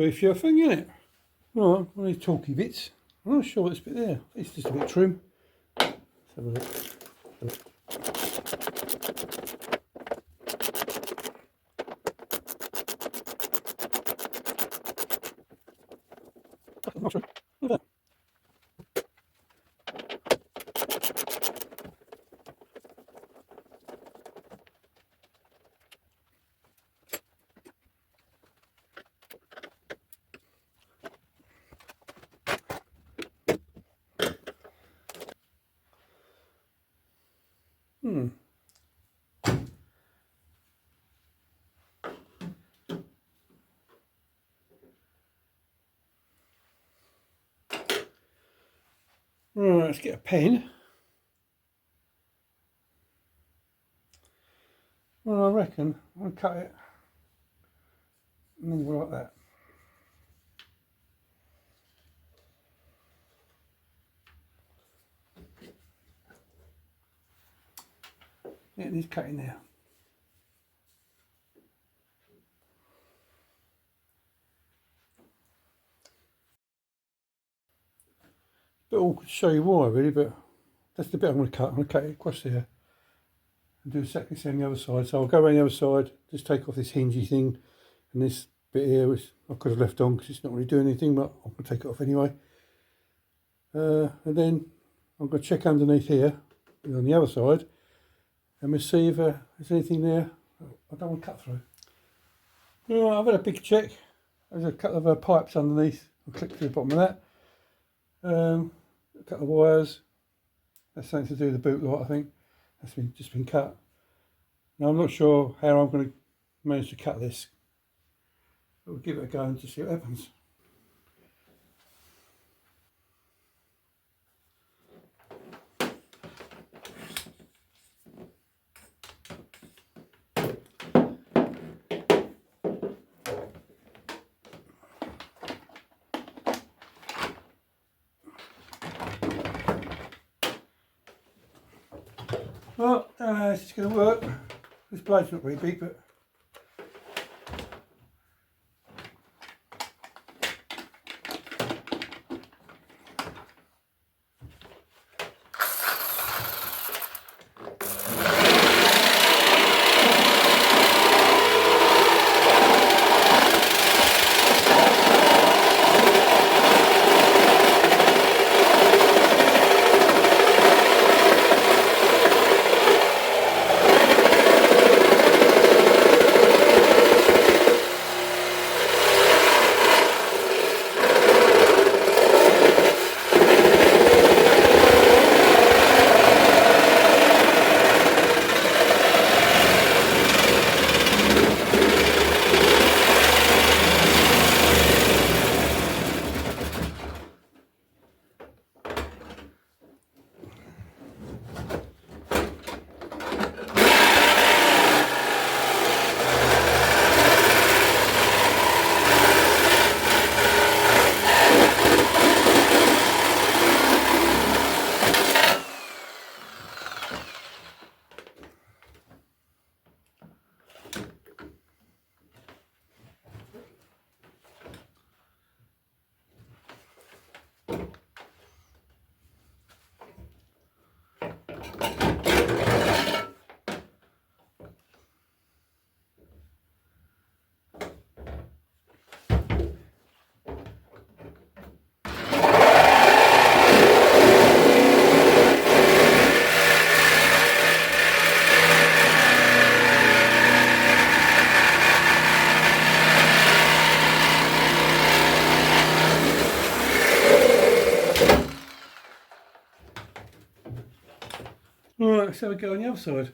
beefier thing, isn't it? Right, one of these talky bits. I'm not sure what this bit there. It's just a bit trim. Let's have a look. Not sure. Look at that. Right, let's get a pen. Well, I reckon I'll cut it and then go like that. Yeah, it needs cutting there. Bit awkward to show you why, really, but that's the bit I'm going to cut. I'm going to cut it across there and do exactly the same on the other side. So I'll go around the other side, just take off this hingy thing and this bit here, which I could have left on because it's not really doing anything, but I'm going to take it off anyway. And then I'm going to check underneath here and on the other side and we'll see if there's anything there I don't want to cut through. Right, I've had a big check. There's a couple of pipes underneath. I'll click to the bottom of that. A couple of wires. That's something to do with the boot light, I think. That's just been cut. Now I'm not sure how I'm going to manage to cut this. But we'll give it a go and just see what happens. Well, this is going to work. This blade's not very big, but alright, let's have a go on the other side.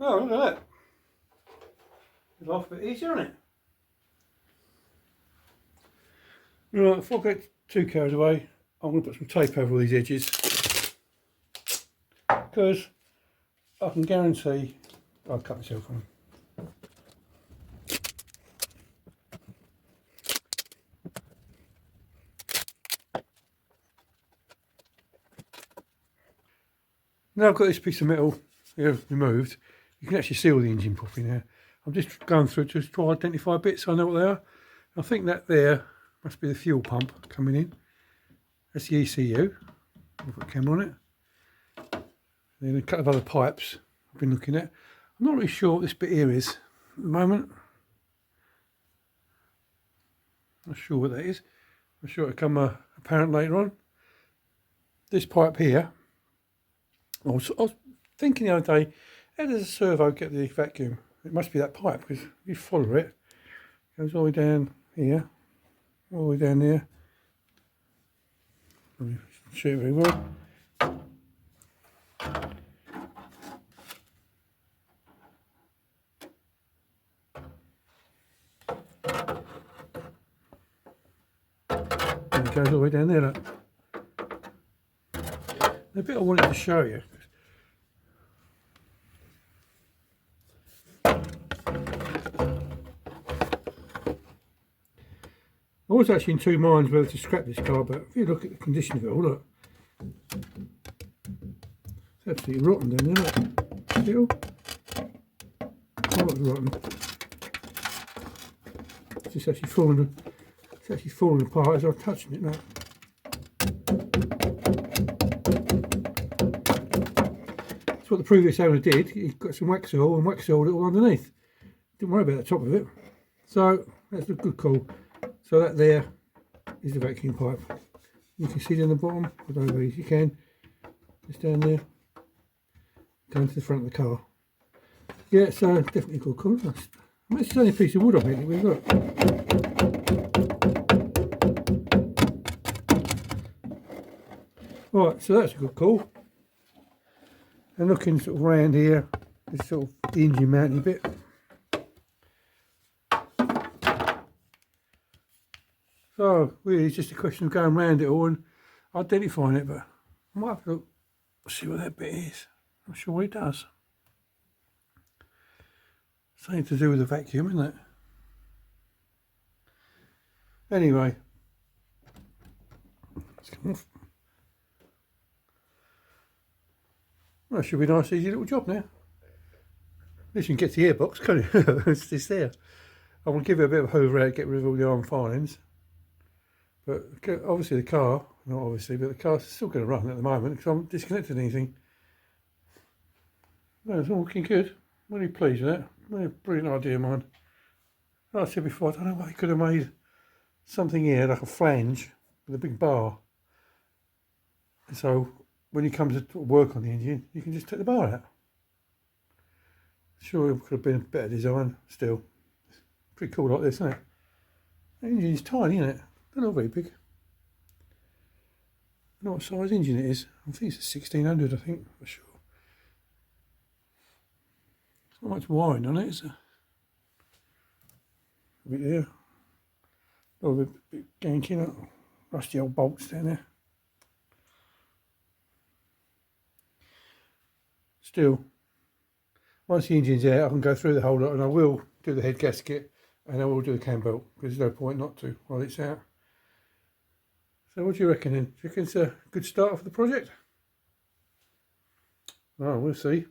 Oh, look at that. It's off a bit easier, isn't it? Right, before I get too carried away, I'm going to put some tape over all these edges, because I can guarantee I'll cut myself on them. Now I've got this piece of metal here removed, you can actually see all the engine properly now. I'm just going through it to try to identify bits so I know what they are. I think that there must be the fuel pump coming in. That's the ECU. I've got a camera on it. Then a couple of other pipes I've been looking at. I'm not really sure what this bit here is at the moment. Not sure what that is. I'm sure it'll come apparent later on. This pipe here, I was thinking the other day, how does a servo get the vacuum? It must be that pipe, because if you follow it, it goes all the way down here, all the way down there. Let me show you very well. And it goes all the way down there, look. The bit I wanted to show you, I was actually in two minds whether to scrap this car, but if you look at the condition of it all, look, it's absolutely rotten down there, look. See it all? Quite rotten. It's actually falling apart as I'm touching it now. That's what the previous owner did. He got some wax oil and wax oiled it all underneath. Didn't worry about the top of it. So that's a good call. So that there is the vacuum pipe. You can see down the bottom, I don't know if you can, just down there, going to the front of the car. Yeah, so definitely a good call. I mean, it's only a piece of wood, I think, we've got. Right, so that's a good call. And looking sort of round here, this sort of the engine mounting bit. So really it's just a question of going around it all and identifying it, but I might have to see what that bit is. I'm sure what it does. Something to do with the vacuum, isn't it? Anyway, let's come off. Well, that should be a nice easy little job now. At least you can get to the airbox, can't you? It's just there. I want to give it a bit of a hoover out, get rid of all the iron filings. But obviously the car, not obviously, but the car's still going to run at the moment because I haven't disconnected anything. No, it's all looking good. Really pleased with that. Really brilliant idea of mine. Like I said before, I don't know why he could have made something here like a flange with a big bar. And so when you come to work on the engine, you can just take the bar out. Sure, it could have been a better design still. It's pretty cool like this, isn't it? The engine's tiny, isn't it? They're not very big. I don't know what size engine it is. I think it's a 1600, I think, for sure. There's not much wiring on it, is there? A bit there. A bit ganky, look. Rusty old bolts down there. Still, once the engine's out, I can go through the whole lot and I will do the head gasket and I will do the cam belt because there's no point not to while it's out. So what do you reckon then? Do you reckon it's a good start for the project? Oh, we'll see.